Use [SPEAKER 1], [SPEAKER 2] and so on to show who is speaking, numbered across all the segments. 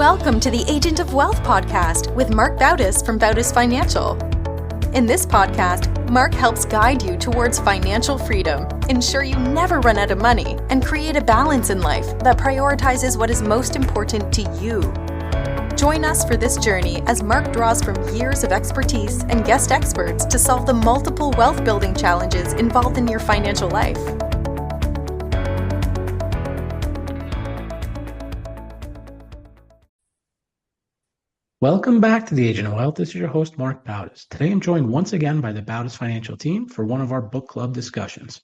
[SPEAKER 1] Welcome to the Agent of Wealth podcast with Mark Bautis from Bautis Financial. In this podcast, Mark helps guide you towards financial freedom, ensure you never run out of money, and create a balance in life that prioritizes what is most important to you. Join us for this journey as Mark draws from years of expertise and guest experts to solve the multiple wealth building challenges involved in your financial life.
[SPEAKER 2] Welcome back to the Agent of Wealth. This is your host, Mark Bautis. Today I'm joined once again by the Bautis Financial team for one of our book club discussions.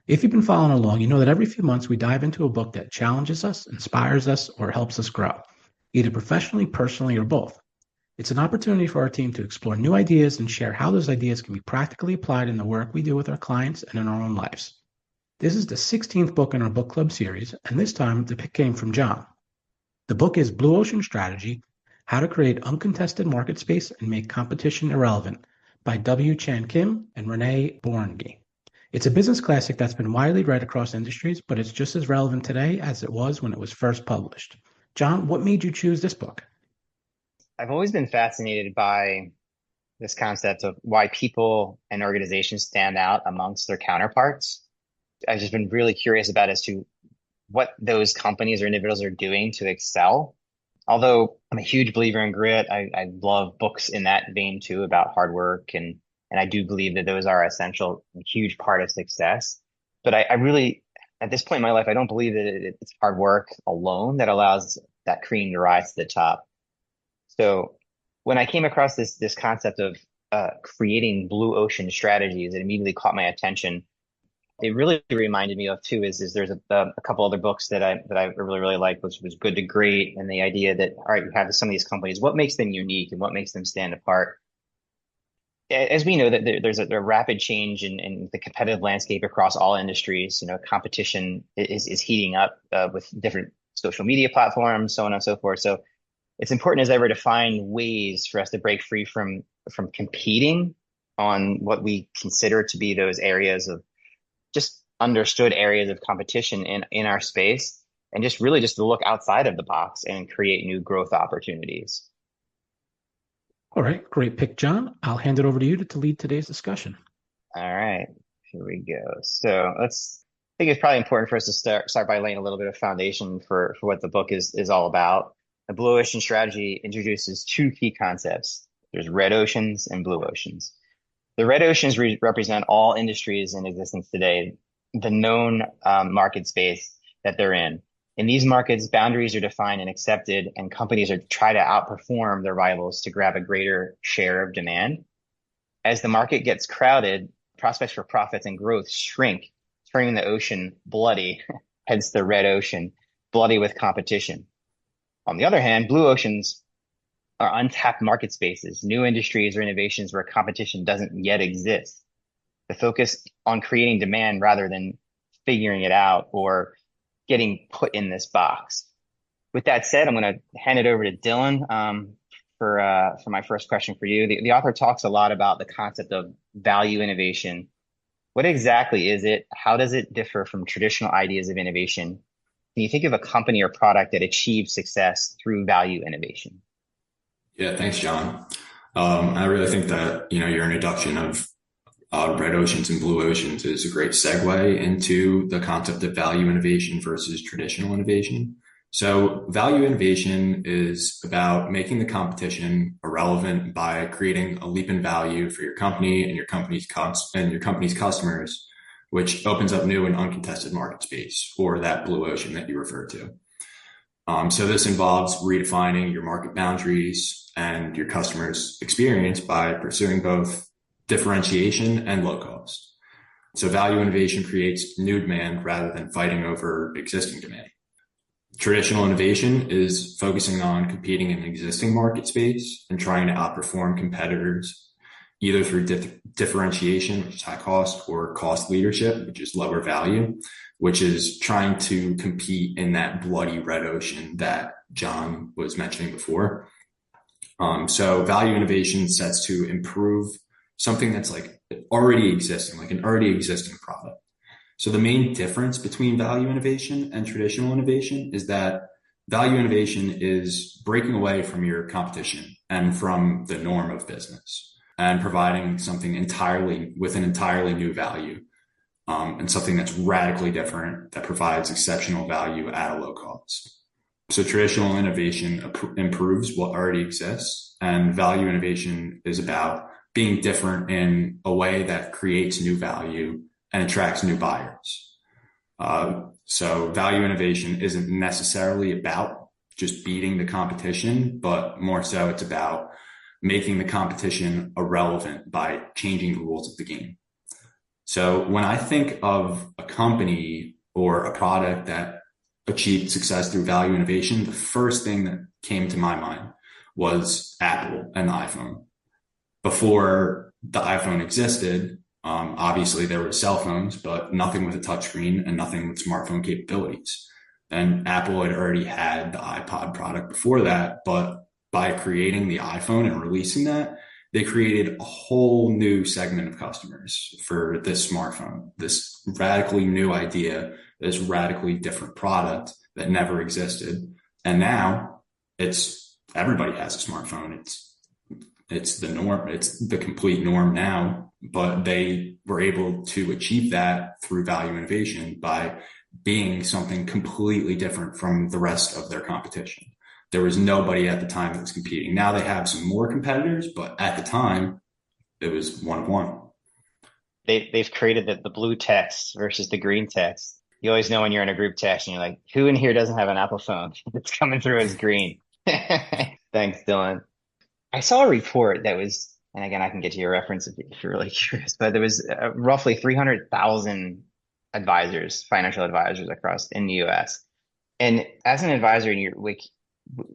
[SPEAKER 2] If you've been following along, you know that every few months we dive into a book that challenges us, inspires us, or helps us grow, either professionally, personally, or both. It's an opportunity for our team to explore new ideas and share how those ideas can be practically applied in the work we do with our clients and in our own lives. This is the 16th book in our book club series, and this time the pick came from John. The book is Blue Ocean Strategy: How to Create Uncontested Market Space and Make Competition Irrelevant by W. Chan Kim and Renée Mauborgne. It's a business classic that's been widely read across industries, but it's just as relevant today as it was when it was first published. John, what made you choose this book?
[SPEAKER 3] I've always been fascinated by this concept of why people and organizations stand out amongst their counterparts. I've just been really curious about as to what those companies or individuals are doing to excel. Although I'm a huge believer in grit, I love books in that vein too about hard work. And I do believe that those are essential, a huge part of success. But I really, at this point in my life, I don't believe that it's hard work alone that allows that cream to rise to the top. So when I came across this concept of creating blue ocean strategies, it immediately caught my attention. It really reminded me of too is there's a couple other books that I really liked, which was Good to Great, and the idea that, all right, you have some of these companies, what makes them unique and what makes them stand apart? As we know that there's a rapid change in the competitive landscape across all industries. You know, competition is heating up with different social media platforms, so on and so forth. So it's important as ever to find ways for us to break free from competing on what we consider to be those areas of just understood areas of competition in our space, and just to look outside of the box and create new growth opportunities.
[SPEAKER 2] All right, great pick, John. I'll hand it over to you to lead today's discussion.
[SPEAKER 3] All right, here we go. So I think it's probably important for us to start by laying a little bit of foundation for what the book is all about. The Blue Ocean Strategy introduces two key concepts. There's red oceans and blue oceans. The red oceans represent all industries in existence today, the known market space that they're in. In these markets, boundaries are defined and accepted, and companies are try to outperform their rivals to grab a greater share of demand. As the market gets crowded, prospects for profits and growth shrink, turning the ocean bloody, hence the red ocean, bloody with competition. On the other hand, blue oceans are untapped market spaces, new industries or innovations where competition doesn't yet exist. The focus on creating demand rather than figuring it out or getting put in this box. With that said, I'm going to hand it over to Dylan for my first question for you. The author talks a lot about the concept of value innovation. What exactly is it? How does it differ from traditional ideas of innovation? Can you think of a company or product that achieves success through value innovation?
[SPEAKER 4] Yeah, thanks, John. I really think that, your introduction of red oceans and blue oceans is a great segue into the concept of value innovation versus traditional innovation. So value innovation is about making the competition irrelevant by creating a leap in value for your company and your company's customers, which opens up new and uncontested market space for that blue ocean that you referred to. So this involves redefining your market boundaries and your customers' experience by pursuing both differentiation and low cost. So value innovation creates new demand rather than fighting over existing demand. Traditional innovation is focusing on competing in an existing market space and trying to outperform competitors, either through differentiation, which is high cost, or cost leadership, which is lower value, which is trying to compete in that bloody red ocean that John was mentioning before. So value innovation sets to improve something that's like already existing, like an already existing product. So the main difference between value innovation and traditional innovation is that Value innovation is breaking away from your competition and from the norm of business and providing something with an entirely new value, and something that's radically different that provides exceptional value at a low cost. So traditional innovation improves what already exists, and value innovation is about being different in a way that creates new value and attracts new buyers. So value innovation isn't necessarily about just beating the competition, but more so it's about making the competition irrelevant by changing the rules of the game. So when I think of a company or a product that achieved success through value innovation, the first thing that came to my mind was Apple and the iPhone. Before the iPhone existed, obviously there were cell phones, but nothing with a touchscreen and nothing with smartphone capabilities. And Apple had already had the iPod product before that, but by creating the iPhone and releasing that, they created a whole new segment of customers for this smartphone, this radically new idea, this radically different product that never existed. And now everybody has a smartphone. It's the norm. It's the complete norm now, but they were able to achieve that through value innovation by being something completely different from the rest of their competition. There was nobody at the time that was competing. Now they have some more competitors, but at the time it was one of one.
[SPEAKER 3] They've created the blue text versus the green text. You always know when you're in a group text and you're like, who in here doesn't have an Apple phone? It's coming through as green. Thanks, Dylan. I saw a report that was, and again, I can get to your reference if you're really curious, but there was roughly 300,000 financial advisors in the US. And as an advisor,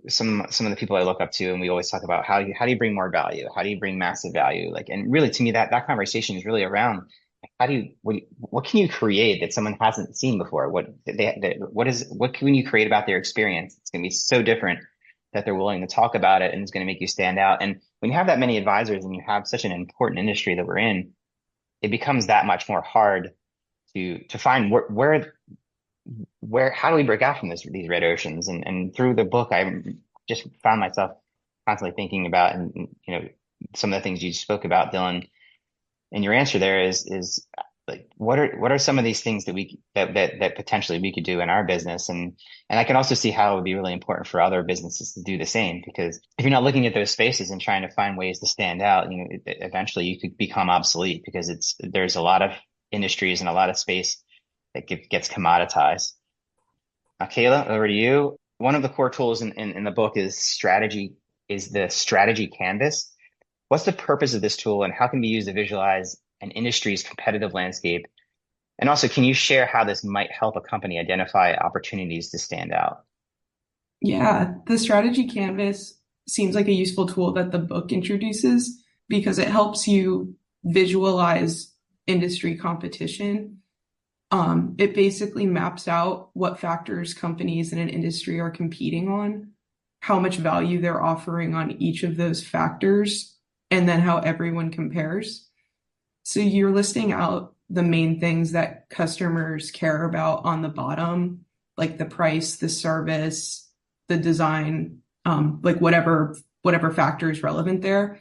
[SPEAKER 3] some of the people I look up to, and we always talk about how do you bring more value? How do you bring massive value? And really to me, that conversation is really around what can you create that someone hasn't seen before? What can you create about their experience? It's going to be so different that they're willing to talk about it, and it's going to make you stand out. And when you have that many advisors and you have such an important industry that we're in, it becomes that much more hard to find how do we break out from these red oceans? And through the book, I just found myself constantly thinking about, and some of the things you spoke about, Dylan. And your answer there is like, what are some of these things that potentially we could do in our business? And I can also see how it would be really important for other businesses to do the same, because if you're not looking at those spaces and trying to find ways to stand out, eventually you could become obsolete, because there's a lot of industries and a lot of space that gets commoditized. Kayla, over to you. One of the core tools in the book is the strategy canvas. What's the purpose of this tool, and how can it be used to visualize an industry's competitive landscape? And also, can you share how this might help a company identify opportunities to stand out?
[SPEAKER 5] Yeah, the strategy canvas seems like a useful tool that the book introduces, because it helps you visualize industry competition. It basically maps out what factors companies in an industry are competing on, how much value they're offering on each of those factors, and then how everyone compares. So you're listing out the main things that customers care about on the bottom, like the price, the service, the design, like whatever factor is relevant there.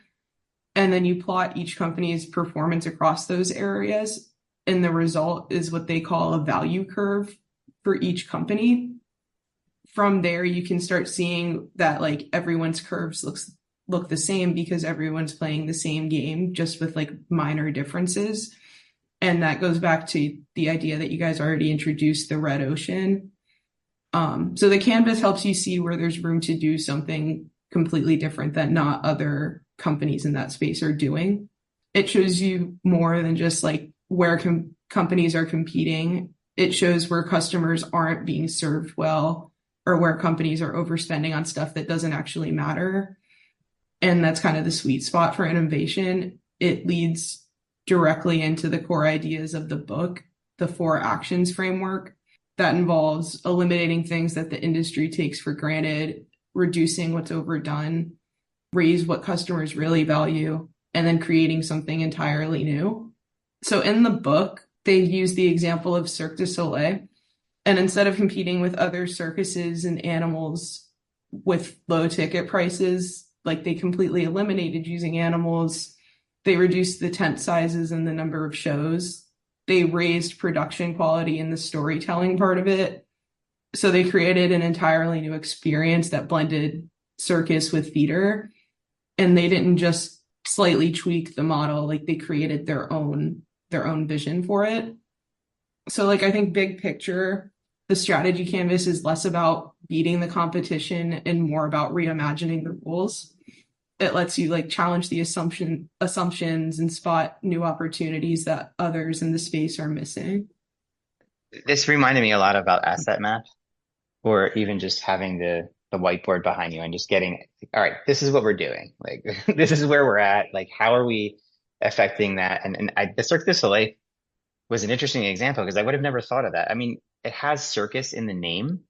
[SPEAKER 5] And then you plot each company's performance across those areas. And the result is what they call a value curve for each company. From there, you can start seeing that like everyone's curves look the same, because everyone's playing the same game, just with like minor differences. And that goes back to the idea that you guys already introduced, the red ocean. So the canvas helps you see where there's room to do something completely different that not other companies in that space are doing. It shows you more than just like where companies are competing. It shows where customers aren't being served well, or where companies are overspending on stuff that doesn't actually matter. And that's kind of the sweet spot for innovation. It leads directly into the core ideas of the book, the 4 actions framework, that involves eliminating things that the industry takes for granted, reducing what's overdone, raise what customers really value, and then creating something entirely new. So in the book, they use the example of Cirque du Soleil, And instead of competing with other circuses and animals with low ticket prices, like they completely eliminated using animals. They reduced the tent sizes and the number of shows. They raised production quality in the storytelling part of it. So they created an entirely new experience that blended circus with theater. And they didn't just slightly tweak the model, like they created their own vision for it. So like I think big picture, the strategy canvas is less about beating the competition and more about reimagining the rules. It lets you like challenge the assumptions and spot new opportunities that others in the space are missing.
[SPEAKER 3] This reminded me a lot about asset map, or even just having the whiteboard behind you and just getting, all right, this is what we're doing. Like this is where we're at. Like how are we affecting that? And the Cirque du Soleil was an interesting example because I would have never thought of that. I mean, it has circus in the name,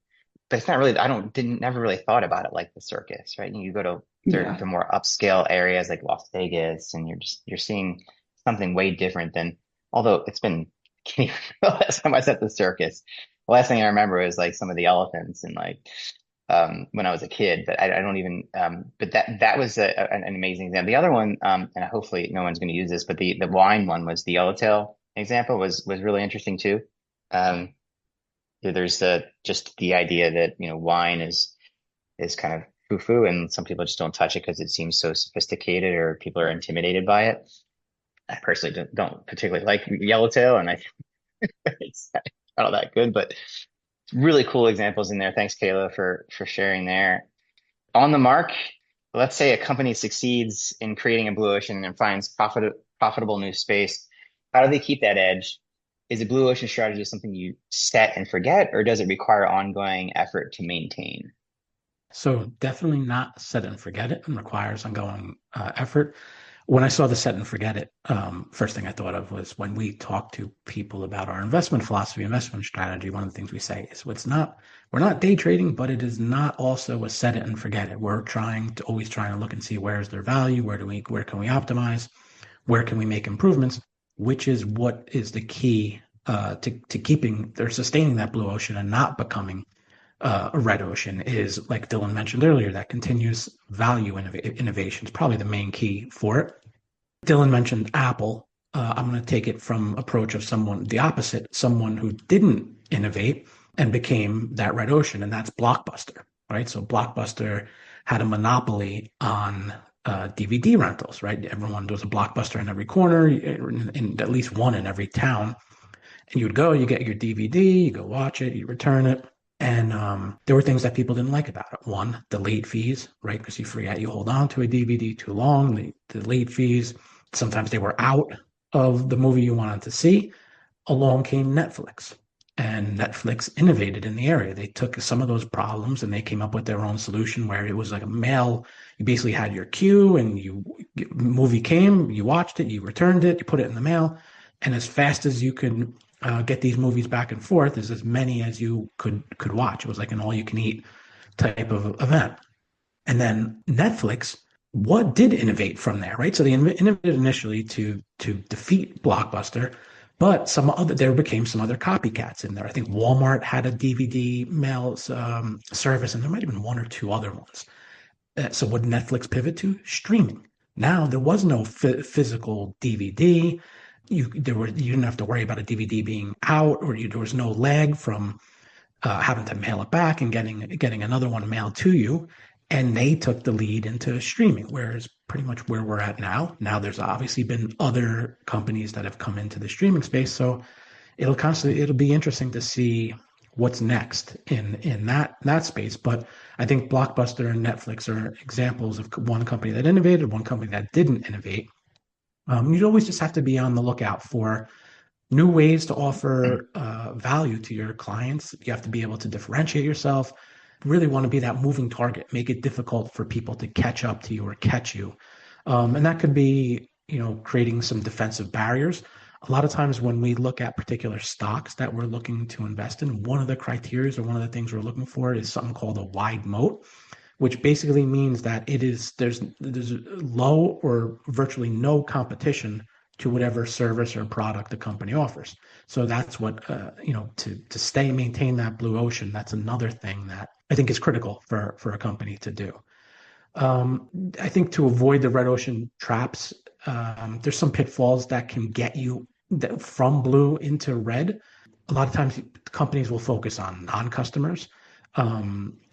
[SPEAKER 3] but it's not really, never really thought about it like the circus, right? You go to the more upscale areas like Las Vegas, and you're seeing something way different than, although it's been, the last time I was at the circus, the last thing I remember is like some of the elephants and like, when I was a kid, but I don't even, but that was an amazing example. The other one, and hopefully no one's going to use this, but the wine one was the Yellowtail example was really interesting too. There's just the idea that, wine is kind of foo-foo, and some people just don't touch it because it seems so sophisticated or people are intimidated by it. I personally don't particularly like Yellowtail, and it's not all that good, but really cool examples in there. Thanks, Kayla, for sharing there. On the mark, let's say a company succeeds in creating a blue ocean and finds profitable new space. How do they keep that edge? Is a blue ocean strategy something you set and forget, or does it require ongoing effort to maintain?
[SPEAKER 2] So definitely not set and forget it, and requires ongoing effort. When I saw the set and forget it, first thing I thought of was when we talk to people about our investment philosophy, investment strategy, one of the things we say is we're not day trading, but it is not also a set it and forget it. We're always trying to look and see where is their value, where can we optimize, where can we make improvements, which is what is the key to keeping or sustaining that blue ocean and not becoming a red ocean is, like Dylan mentioned earlier, that continuous value innovation is probably the main key for it. Dylan mentioned Apple. I'm going to take it from approach of the opposite, someone who didn't innovate and became that red ocean, and that's Blockbuster, right? So Blockbuster had a monopoly on DVD rentals, right? There was a Blockbuster in every corner, in at least one in every town. And you would go, you get your DVD, you go watch it, you return it. And there were things that people didn't like about it. One, the late fees, right? Because you forget you hold on to a DVD too long, the late fees. Sometimes they were out of the movie you wanted to see. Along came Netflix. And Netflix innovated in the area. They took some of those problems and they came up with their own solution where it was like a mail. You basically had your queue and movie came, you watched it, you returned it, you put it in the mail. And as fast as you could get these movies back and forth, as many as you could watch. It was like an all-you-can-eat type of event. And then Netflix, what did innovate from there, right? So they innovated initially to defeat Blockbuster, but there became some other copycats in there. I think Walmart had a DVD mail service, and there might have been one or two other ones. So what did Netflix pivot to? Streaming. Now there was no physical DVD. You didn't have to worry about a DVD being out, or there was no lag from having to mail it back and getting another one mailed to you. And they took the lead into streaming, whereas pretty much where we're at now. Now there's obviously been other companies that have come into the streaming space, so it'll be interesting to see what's next in that space. But I think Blockbuster and Netflix are examples of one company that innovated, one company that didn't innovate. You always just have to be on the lookout for new ways to offer value to your clients. You have to be able to differentiate yourself, really want to be that moving target, make it difficult for people to catch up to you or catch you. And that could be, creating some defensive barriers. A lot of times when we look at particular stocks that we're looking to invest in, one of the criteria or one of the things we're looking for is something called a wide moat, which basically means that there's low or virtually no competition to whatever service or product the company offers. So that's what, to maintain that blue ocean, that's another thing that I think is critical for a company to do. I think to avoid the red ocean traps, there's some pitfalls that can get you from blue into red. A lot of times companies will focus on non-customers.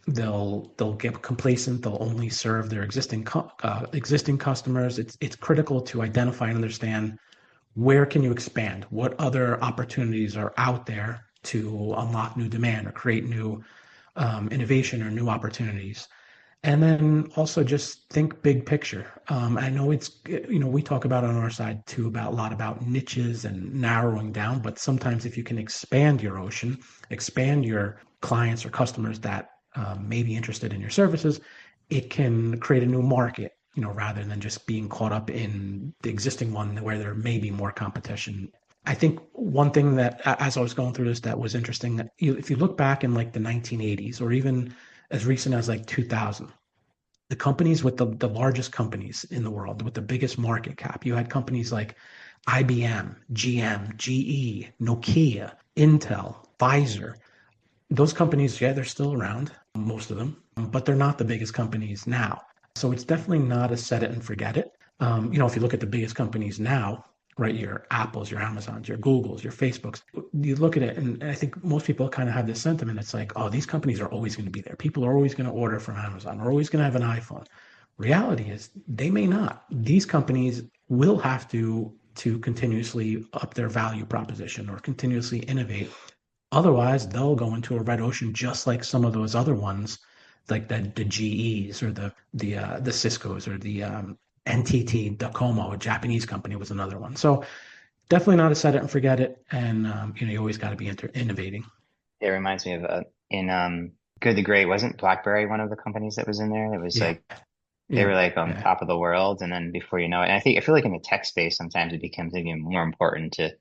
[SPEAKER 2] They'll get complacent. They'll only serve their existing customers. It's critical to identify and understand where can you expand, what other opportunities are out there to unlock new demand or create new innovation or new opportunities. And then also just think big picture. I know we talk about on our side too about a lot about niches and narrowing down, but sometimes if you can expand your ocean, expand your clients or customers that may be interested in your services, it can create a new market, rather than just being caught up in the existing one where there may be more competition. I think one thing that, as I was going through this, that was interesting, that if you look back in like the 1980s or even as recent as like 2000, the companies with the largest companies in the world, with the biggest market cap, you had companies like IBM, GM, GE, Nokia, Intel, Pfizer. Those companies, yeah, they're still around, most of them, but they're not the biggest companies now. So it's definitely not a set it and forget it. If you look at the biggest companies now, right, your Apples, your Amazons, your Googles, your Facebooks, you look at it, and I think most people kind of have this sentiment. It's like, oh, these companies are always going to be there. People are always going to order from Amazon, are always going to have an iPhone. Reality is they may not. These companies will have to continuously up their value proposition or continuously innovate. Otherwise, they'll go into a red ocean just like some of those other ones, like the GEs or the Ciscos or the NTT Docomo, a Japanese company, was another one. So definitely not a set it and forget it. And, you always got to be innovating.
[SPEAKER 3] It reminds me of in Good to Great, wasn't BlackBerry one of the companies that was in there? It was they were like on top of the world. And then before you know it, and I feel like in the tech space, sometimes it becomes even more important to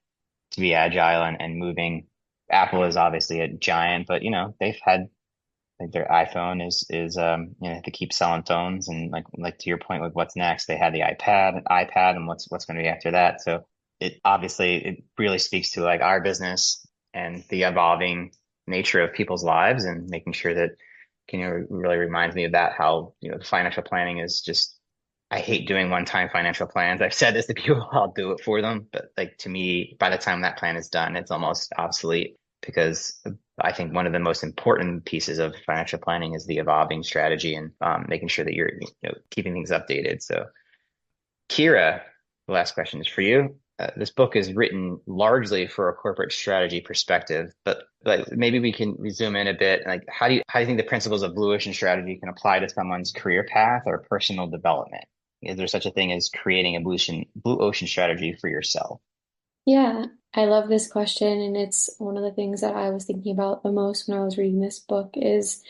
[SPEAKER 3] be agile and moving. Apple is obviously a giant, but they've had like their iPhone is to keep selling phones, and like to your point with what's next, they had the iPad and what's going to be after that. So it really speaks to like our business and the evolving nature of people's lives, and making sure that really reminds me of that, how the financial planning is just, I hate doing one-time financial plans. I've said this to people, I'll do it for them, but like to me, by the time that plan is done, it's almost obsolete, because I think one of the most important pieces of financial planning is the evolving strategy and making sure that you're keeping things updated. So Kira, the last question is for you. This book is written largely for a corporate strategy perspective, but maybe we can zoom in a bit. Like, how do you think the principles of blue ocean strategy can apply to someone's career path or personal development? Is there such a thing as creating a blue ocean strategy for yourself?
[SPEAKER 6] Yeah, I love this question, and it's one of the things that I was thinking about the most when I was reading this book, is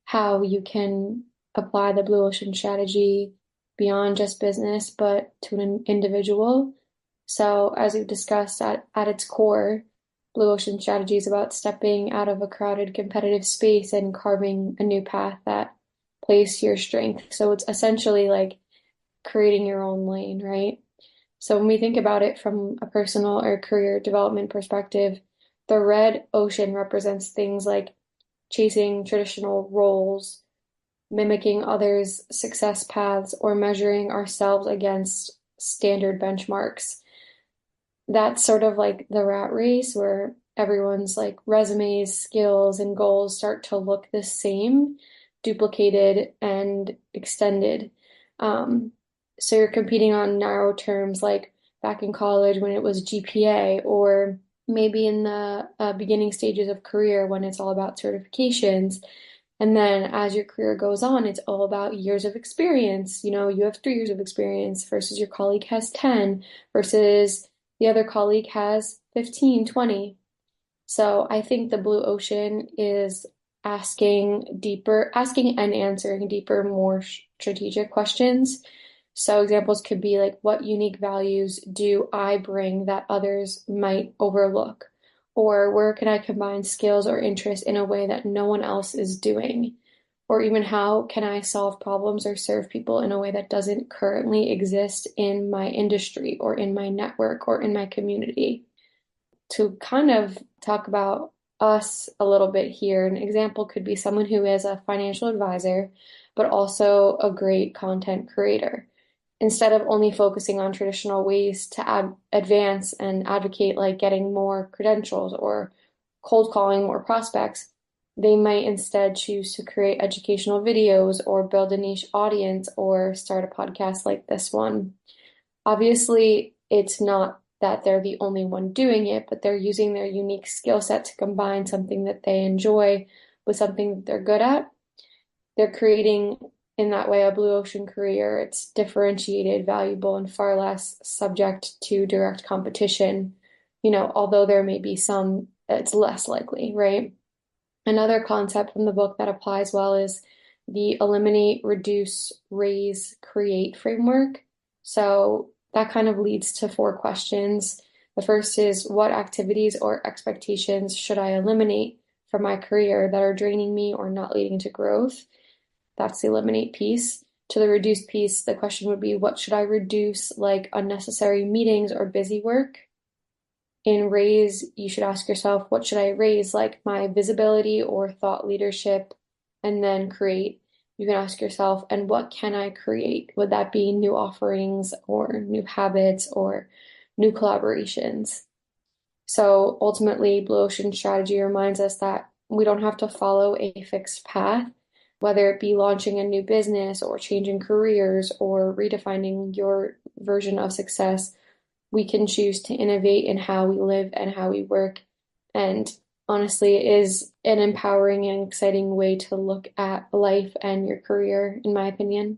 [SPEAKER 6] how you can apply the blue ocean strategy beyond just business, but to an individual. So as we've discussed, at its core, blue ocean strategy is about stepping out of a crowded competitive space and carving a new path that plays to your strength. So it's essentially like creating your own lane, right? So when we think about it from a personal or career development perspective, the red ocean represents things like chasing traditional roles, mimicking others' success paths, or measuring ourselves against standard benchmarks. That's sort of like the rat race, where everyone's like resumes, skills, and goals start to look the same, duplicated and extended. So you're competing on narrow terms, like back in college when it was GPA, or maybe in the beginning stages of career when it's all about certifications. And then as your career goes on, it's all about years of experience. You have 3 years of experience versus your colleague has 10, versus the other colleague has 15, 20. So I think the blue ocean is asking and answering deeper, more strategic questions. So examples could be like, what unique values do I bring that others might overlook? Or where can I combine skills or interests in a way that no one else is doing? Or even how can I solve problems or serve people in a way that doesn't currently exist in my industry or in my network or in my community? To kind of talk about us a little bit here, an example could be someone who is a financial advisor, but also a great content creator. Instead of only focusing on traditional ways to advance and advocate, like getting more credentials or cold calling more prospects, they might instead choose to create educational videos or build a niche audience or start a podcast like this one. Obviously, it's not that they're the only one doing it, but they're using their unique skill set to combine something that they enjoy with something that they're good at. They're creating, in that way, a blue ocean career. It's differentiated, valuable, and far less subject to direct competition. Although there may be some, it's less likely, right? Another concept from the book that applies well is the eliminate, reduce, raise, create framework. So that kind of leads to 4 questions. The first is, what activities or expectations should I eliminate from my career that are draining me or not leading to growth? That's the eliminate piece. To the reduce piece, the question would be, what should I reduce, like unnecessary meetings or busy work? In raise, you should ask yourself, what should I raise, like my visibility or thought leadership? And then create, you can ask yourself, and what can I create? Would that be new offerings or new habits or new collaborations? So ultimately, Blue Ocean Strategy reminds us that we don't have to follow a fixed path, whether it be launching a new business or changing careers or redefining your version of success. We can choose to innovate in how we live and how we work. And honestly, it is an empowering and exciting way to look at life and your career, in my opinion.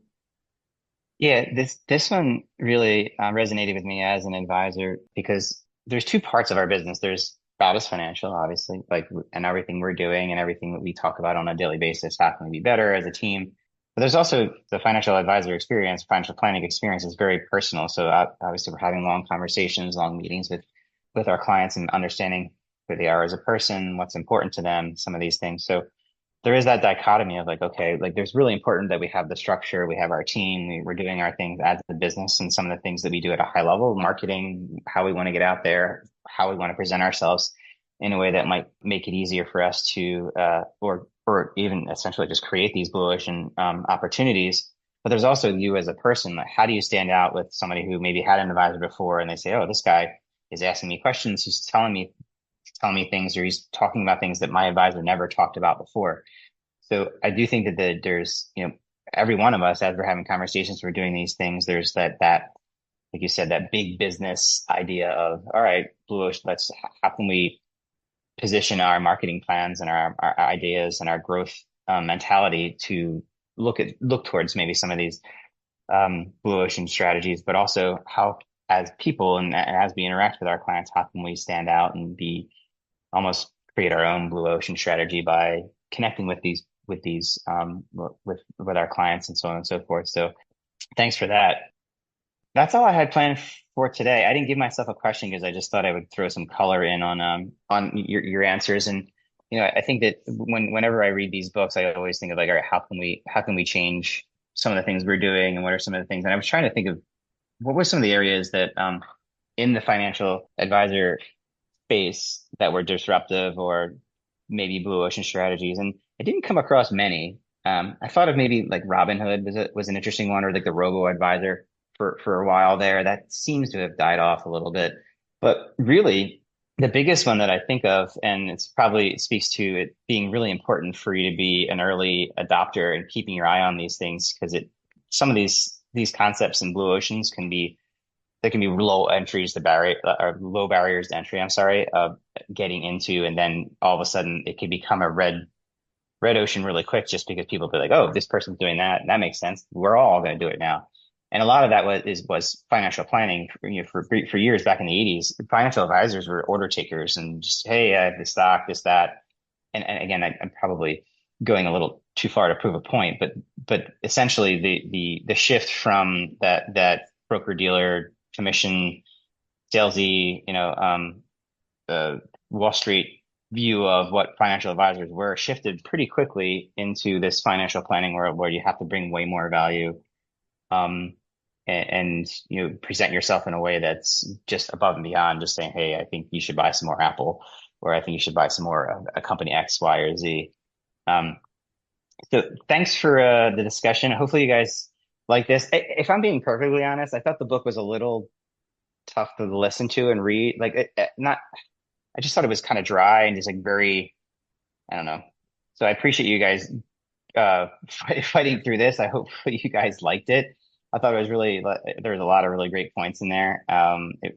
[SPEAKER 3] Yeah, this one really resonated with me as an advisor because there's 2 parts of our business. There's Bautis Financial, obviously, and everything we're doing and everything that we talk about on a daily basis. How can we be better as a team? But there's also the financial advisor experience. Financial planning experience is very personal. So obviously, we're having long conversations, long meetings with our clients and understanding who they are as a person, what's important to them, some of these things. So there is that dichotomy of okay, there's really important that we have the structure, we have our team, we're doing our things as a business, and some of the things that we do at a high level, marketing, how we want to get out there, how we want to present ourselves in a way that might make it easier for us to, or even essentially just create these blue ocean opportunities. But there's also you as a person. Like, how do you stand out with somebody who maybe had an advisor before, and they say, "Oh, this guy is asking me questions. He's telling me things, or he's talking about things that my advisor never talked about before." So I do think that there's, every one of us, as we're having conversations, we're doing these things. There's that, like you said, that big business idea of, all right, Blue Ocean, how can we position our marketing plans and our ideas and our growth mentality to look towards maybe some of these blue ocean strategies, but also how, as people and as we interact with our clients, how can we stand out and almost create our own blue ocean strategy by connecting with our clients and so on and so forth. So thanks for that. That's all I had planned for today. I didn't give myself a question because I just thought I would throw some color in on your answers. And I think that whenever I read these books, I always think of all right, how can we change some of the things we're doing, and what are some of the things? And I was trying to think of what were some of the areas that in the financial advisor space that were disruptive or maybe blue ocean strategies, and I didn't come across many. I thought of maybe like Robinhood was an interesting one, or like the robo advisor for a while there. That seems to have died off a little bit. But really, the biggest one that I think of, and it speaks to it being really important for you to be an early adopter and keeping your eye on these things, because some of these concepts in blue oceans can be low barriers to entry, of getting into, and then all of a sudden it could become a red ocean really quick, just because people be like, oh, this person's doing that. That makes sense. We're all going to do it now. And a lot of that was financial planning. For years back in the 80s, financial advisors were order takers and just, hey, I have this stock, this, that. And again, I'm probably going a little too far to prove a point, but essentially the shift from that broker dealer commission salesy, Wall Street view of what financial advisors were shifted pretty quickly into this financial planning world where you have to bring way more value, and present yourself in a way that's just above and beyond just saying, hey, I think you should buy some more Apple, or I think you should buy some more of a company X, Y, or Z. So thanks for the discussion. Hopefully you guys like this. If I'm being perfectly honest, I thought the book was a little tough to listen to and read. I just thought it was kind of dry and just like very, I don't know. So I appreciate you guys fighting through this. I hope you guys liked it. I thought it was there was a lot of really great points in there.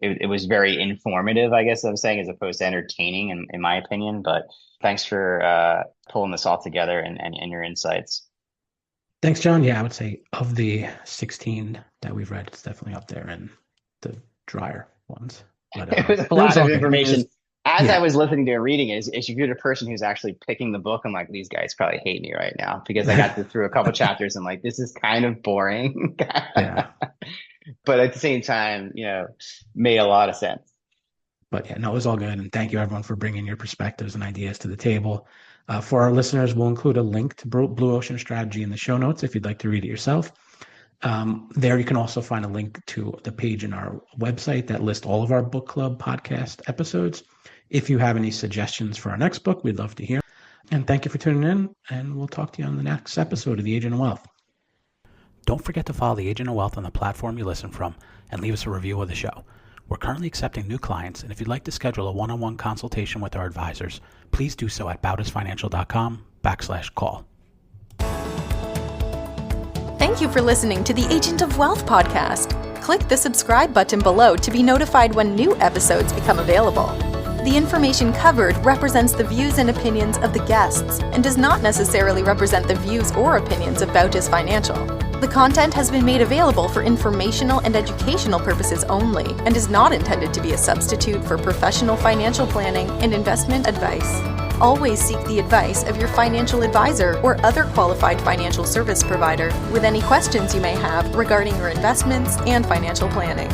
[SPEAKER 3] It was very informative, I guess I'm saying, as opposed to entertaining in my opinion. But thanks for pulling this all together and your insights.
[SPEAKER 2] Thanks, John. Yeah, I would say of the 16 that we've read, it's definitely up there in the drier ones. But,
[SPEAKER 3] it was a lot of information. As
[SPEAKER 2] Yeah.
[SPEAKER 3] I was listening to and reading it, as you're the person who's actually picking the book, I'm like, these guys probably hate me right now because I got through a couple chapters and like, this is kind of boring.
[SPEAKER 2] Yeah.
[SPEAKER 3] But at the same time, made a lot of sense.
[SPEAKER 2] But yeah, no, it was all good. And thank you, everyone, for bringing your perspectives and ideas to the table. For our listeners, we'll include a link to Blue Ocean Strategy in the show notes if you'd like to read it yourself. There you can also find a link to the page in our website that lists all of our book club podcast episodes. If you have any suggestions for our next book, we'd love to hear. And thank you for tuning in, and we'll talk to you on the next episode of The Agent of Wealth. Don't forget to follow The Agent of Wealth on the platform you listen from and leave us a review of the show. We're currently accepting new clients, and if you'd like to schedule a one-on-one consultation with our advisors, please do so at bautisfinancial.com/call.
[SPEAKER 1] Thank you for listening to the Agent of Wealth podcast. Click the subscribe button below to be notified when new episodes become available. The information covered represents the views and opinions of the guests and does not necessarily represent the views or opinions of Bautis Financial. The content has been made available for informational and educational purposes only and is not intended to be a substitute for professional financial planning and investment advice. Always seek the advice of your financial advisor or other qualified financial service provider with any questions you may have regarding your investments and financial planning.